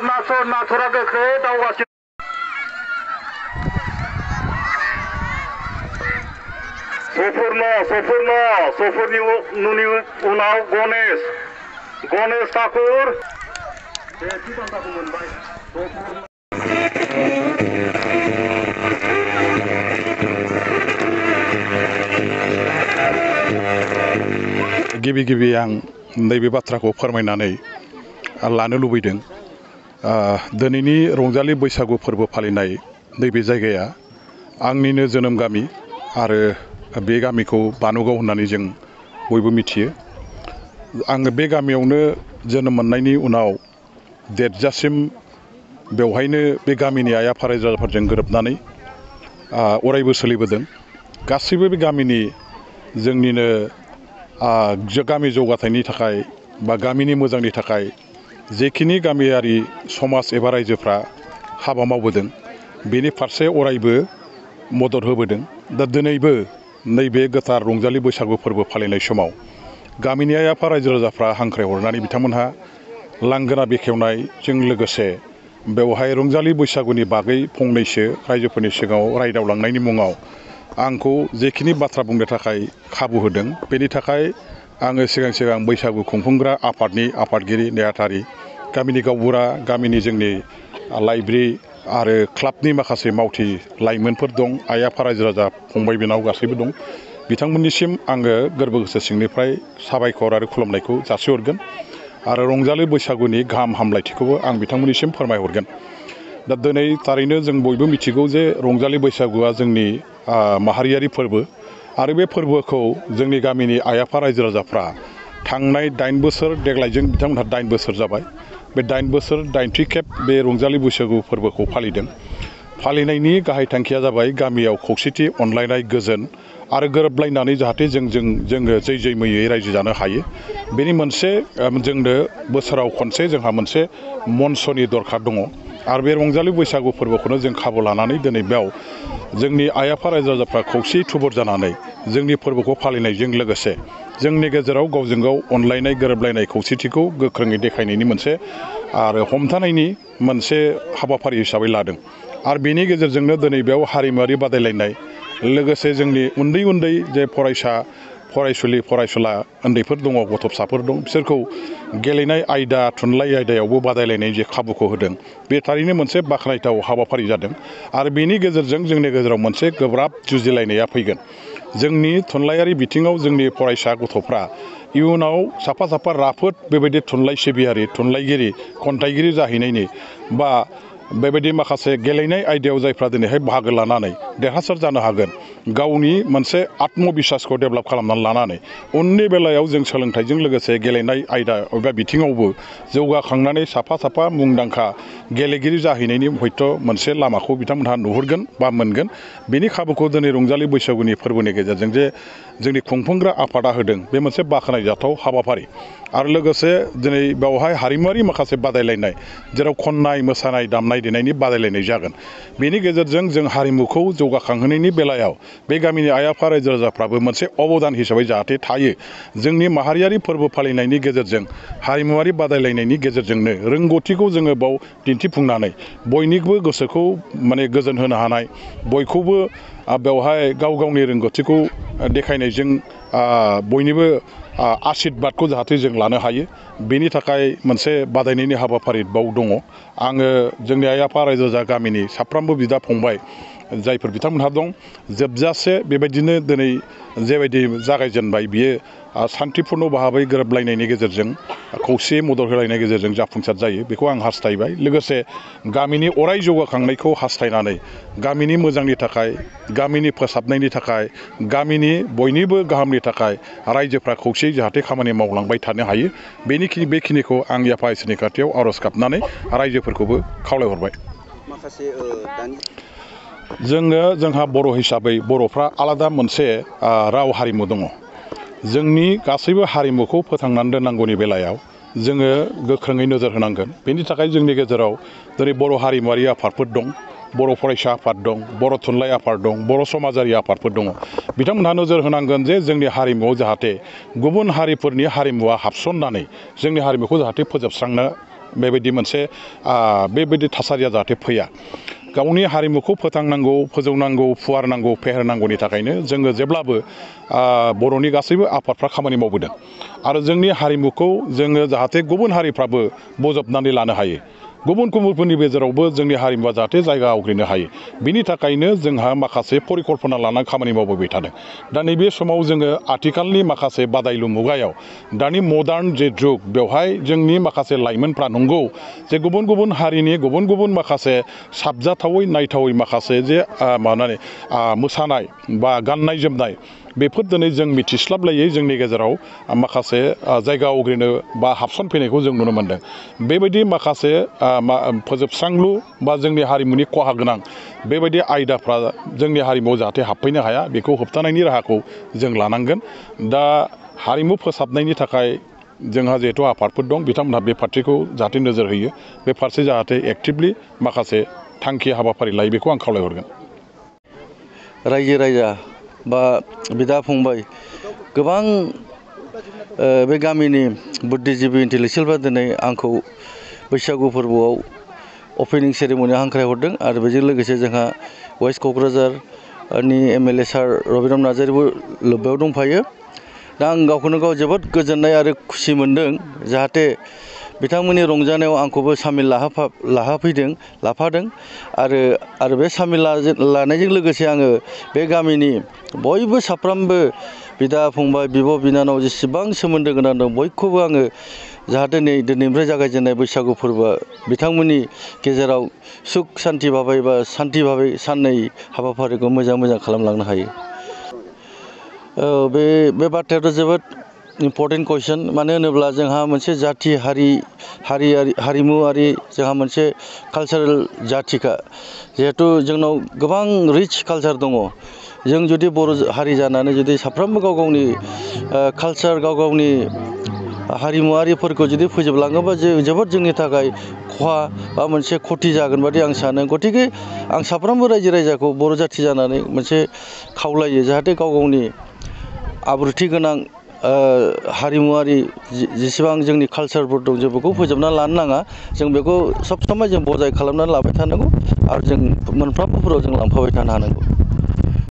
नाथुरा गोख्रै दावगासिनो सफुरनि उनाव गणेश ठाकुर गिबि आं नैबे बाथ्राखौ फोरमायनानै लानो लुबैदों। दिनैनि रंजालि बैसागु फोरबो फालिनाय नैबे जायगाया आंनिनो जोनोम गामि आरो बे गामिखौ बानुगाव होननानै जों बयबो मिथियो। आङो बे गामियावनो जोनोम मोननायनि उनाव देरजासिम बेवहायनो बे गामिनि आइ आफा रायजो राजाफोरजों गोरोबनानै अरायबो सोलिबोदों। गासैबो बे गामिनि जोंनिनो गामि जौगाथायनि थाखाय बा गामिनि मोजांनि थाखाय जेखिनि गामियारि समाज एबा रायजोफ्रा हाबा मावबोदों बेनि फारसे अरायबो मदद होबोदों। दा दिनैबो नैबे गोथार रंजालि बैसागु फोरबो फालिनाय समाव गामिनि आइ आफा रायजो राजाफ्रा हांख्रायहरनानै बिथांमोनहा लांगोना बेखेवनायजों लोगोसे बेवहाय रंजालि बैसागुनि बागै फंनैसो रायजोफोरनि सिगाङाव रायदावलांनायनि मुङाव आंखौ जेखिनि बाथ्रा बुंनो थाखाय खाबु होदों बेनि थाखाय आङो सिगां बैसागु खुंफुंग्रा आफादनि आफादगिरि नेहाथारि गामिनि गावबुरा गामिनि जोंनि लाइब्रेरि आरो क्लाबनि माखासे मावथि लाइमोनफोर दं, आइ आफा रायजो राजा फंबाय बिनानाव गासैबो दं। बिथांमोननिसिम आङो गोरबो गोसो सिंनिफ्राय साबायखर आरो खुलुमनायखौ जासिहरगोन आरो रंजालि बैसागुनि गाहाम हामलायथिखौबो आं बिथांमोननिसिम फोरमायहरगोन। दा दिनै थारैनो जों बयबो मिथिगौ जे रंजालि बैसागुआ जोंनि माहारियारि फोरबो आरो बे फोरबोखौ जोंनि गामिनि आइ आफा रायजो राजाफ्रा थांनाय 8 बोसोर देग्लायजों बिथांमोनहा 8 बोसोर जाबाय। बे 8 बोसोर 8थि खेब बे रंजालि बैसागु फोरबोखौ फालिदों। फालिनायनि गाहाय थांखिया जाबाय गामियाव खौसेथि, अनलायनाय, गोजोन आरो गोरोबलायनानै जाहाथे जोङो जै मैयै रायजो जानो हायो। बेनि मोनसे जोंनो बोसोराव खनसे जोंहा मोनसे मन्चनि दरखार दङ आरो बे रंजालि बैसागु फोरबोखौनो जों खाबु लानानै दिनै बेयाव जोंनि आइ आफा रायजो राजाफ्रा खौसेयै थुबुर जानानै जोंनि फोरबोखौ फालिनायजों लोगोसे जोंनि गेजेराव गावजों गाव अनलायनाय, गोरोबलायनाय, खौसेथिखौ गोख्रोङै देखायनायनि मोनसे आरो हमथानायनि मोनसे हाबाफारि हिसाबै लादों। आरो बेनि गेजेरजोंनो दिनै बेयाव हारिमुवारि बादायलायनाय लोगोसे जोंनि उन्दै जे फरायसुलि फरायसुला उन्दैफोर दङ, गथ'साफोर दं, बिसोरखौ गेलेनाय आयदा, थुनलाइ आयदायावबो बादायलायनाय जे खाबुखौ होदों बे थारैनो मोनसे बाख्नायथाव हाबाफारि जादों। आरो बेनि गेजेरजों जोंनि गेजेराव मोनसे गोब्राब जुजिलायनाया फैगोन। जोंनि थुनलाइयारि बिथिङाव जोंनि फरायसा गथ'फ्रा इयुनाव साफा राफोद बेबायदि थुनलाइ सिबियारि, थुनलाइगिरि, खन्थाइगिरि जाहैनायनि बा बेबायदि माखासे गेलेनाय आयदायाव जायफ्रा दिनैहाय बाहागो लानानै देरहासार जानो हागोन, गावनि मोनसे आत्मबिसासखौ डेभेलप खालामनानै लानानै उननि बेलायाव जों सोलोंथाइजों लोगोसे गेलेनाय आयदा एबा बिथिङावबो जौगाखांनानै साफा मुंदांखा गेलेगिरि जाहैनायनि हयथ' मोनसे लामाखौ बिथांमोनहा नुहुरगोन बा मोनगोन। बेनि खाबुखौ दिनै रंजालि बैसागुनि फोरबोनि गेजेरजों जे जोंनि खुंफुंग्रा आफादा होदों बे मोनसे बाख्नायजाथाव हाबाफारि। आरो लोगोसे दिनै बेवहाय हारिमुवारि माखासे बादायलायनाय जेराव खननाय, मोसानाय, दामनाय देनायनि बादायलायनाय जागोन। बेनि गेजेरजों जों हारिमुखौ जौगाखांहोनायनि बेलायाव बे गामिनि आइ आफा रायजो राजाफ्राबो मोनसे अबदान हिसाबै जाहाथे थायो। जोंनि माहारियारि फोरबो फालिनायनि गेजेरजों हारिमुवारि बादायलायनायनि गेजेरजोंनो रोंगौथिखौ जोङो बाव दिन्थिफुंनानै बयनिबो गोसोखौ गोजोन होनो हानाय, बयखौबो बेवहाय गावनि रोंगौथिखौ देखायनायजों बयनिबो आशीर्बादखौ जाहाथे जों लानो हायो बेनि थाखाय मोनसे बादायनायनि हाबाफारि बाव दङ। आङो जोंनि आइ आफा रायजो राजा गामिनि साफ्रोमबो बिदा फंबाय जायफोर बिथांमोनहा दं जोबजासे बेबायदिनो दिनै जेबायदि जागायजेनबाय बियो सान्थिपुर्ण भाबै गोरोबलायनायनि गेजेरजों खौसेयै मदद होलायनायनि गेजेरजों जाफुंसार जायो बेखौ आं हास्थायबाय। लोगोसे गामिनि अराय जौगाखांनायखौ हास्थायनानै गामिनि मोजांनि थाखाय, गामिनि फोसाबनायनि थाखाय, गामिनि बयनिबो गाहामनि थाखाय रायजोफ्रा खौसेयै जाहाथे खामानि मावलांबाय थानो हायो बेखिनिखौ आं आफा इसोरनि खाथियाव आर'ज गाबनानै रायजोफोरखौबो खावलायहरबाय। जोंहा बर' हिसाबै बर'फ्रा आलादा मोनसे राव हारिमु दङ। जोंनि गासैबो हारिमुखौ फोथांनानै दोननांगौनि बेलायाव जोङो गोख्रोङै नोजोर होनांगोन। बेनि थाखाय जोंनि गेजेराव दिनै बर' हारिमुवारि आफादफोर दं, बर' फरायसा आफाद दं, बर' थुनलाइ आफाद दं, बर' समाजारि आफादफोर दङ। बिथांमोनहा नोजोर होनांगोन जे जोंनि हारिमुआव जाहाथे गुबुन हारिफोरनि हारिमुवा हाबसननानै जोंनि हारिमुखौ जाहाथे फोजोबस्रांनो बेबायदि मोनसे बेबायदि थासारिया जाहाथे फैया गावनि हारिमुखौ फोथांनांगौ फोजौनांगौ फुवारनांगौ फेहेरनांगौनि थाखायनो जोङो जेब्लाबो बर'नि गासैबो आफादफ्रा खामानि मावबोदों आरो जोंनि हारिमुखौ जोङो जाहाथे गुबुन हारिफ्राबो बजबनानै लानो हायो गुबुन गुबुनफोरनि गेजेरावबो जोंनि हारिमुवा जाहाथे जायगा आवग्रिनो हायो बिनि थाखायनो जोंहा माखासे परिकल्पना लानानै खामानि मावबोबाय थादों दा नैबे समाव जोङो आथिखालनि माखासे बादायलु मुगायाव दानि मडार्न जे जुग बेवहाय जोंनि माखासे लाइमोनफ्रा नंगौ जे गुबुन गुबुन हारिनि गुबुन गुबुन माखासे साबजाथावै नायथावै माखासे जे मोसानाय बा गाननाय जोमनाय बेफोर दिनै जों मिथिस्लाबलायै जोंनि गेजेराव माखासे जायगा आवग्रिनो बा हाबसनफैनायखौ जों नुनो मोन्दों बेबायदि माखासे फोजोबस्रांलु बा जोंनि हारिमुनि खहा गोनां बेबायदि आयदाफ्रा जोंनि हारिमुआव जाहाथे हाबफैनो हाया बेखौ होबथानायनि राहाखौ जों लानांगोन दा हारिमु फोसाबनायनि थाखाय जोंहा जिहेथु आफादफोर दं बिथांमोनहा बे फारसेखौ जाहाथे नोजोर होयो बे फारसे जाहाथे एक्टिभलि माखासे थांखि हाबाफारि लायो बेखौ आं खावलायहरगोन रायजो राजा बा बिदा फंबाय गोबां बे गामिनि बुद्धिजिबि इन्टेलेक्सुयेलफ्रा दिनै आंखौ बैसागु फोरबोआव अपेनिं सेरेमनियाव हांख्रायहरदों आरो बेजों लोगोसे जोंहा वेस्ट क'क्राझारनि एमएलए सार रबिराम नार्जारिबो लोब्बायाव दंफायो दा आं गावखौनो गाव जोबोद गोजोननाय आरो खुसि मोनदों जाहाथे बिथांमोननि रंजानायाव आंखौबो सामिल लाफादों आरो बे सामिल लानायजों लोगोसे आङो बे गामिनि बयबो साफ्रोमबो बिदा फंबाय बिब' बिनानाव जेसेबां सोमोन्दो गोनां दं बयखौबो आङो जाहाथे दिनैनिफ्राय जागायजेननाय बैसागु फोरबोआ बिथांमोननि गेजेराव सुख सान्ति भाबै साननै हाबाफारिखौ मोजां खालामलांनो हायो बे बाथ्रायाथ' जोबोद इम्पर्टेन्ट कुइसन मानो होनोब्ला जोंहा मोनसे जाथि हारिमुआरि जोंहा मोनसे कालचारेल जाथिखा जिहेथु जोंनाव गोबां रिच कालचार दङ जों जुदि बर' हारि जानानै जुदि साफ्रोमबो गाव गावनि कालचार गाव गावनि हारिमुआरिफोरखौ जुदि फोजोबलाङोबा जोबोद जोंनि थाखाय खहा बा मोनसे खथि जागोन बादि आं सानो गतिके आं साफ्रोमबो रायजो राजाखौ बर' जाथि जानानै मोनसे खावलायो जाहाथे गाव गावनि आब्रुथि गोनां हारिमुआरि जेसेबां जोंनि कालचारफोर दं जों बेखौ फोजोबना लानो नाङा जों बेखौ सब समाय जों बजाय खालामनानै लाबाय थानांगौ आरो जों मोनफ्रोमबोफोराव जों लांफाबाय थानो हानांगौ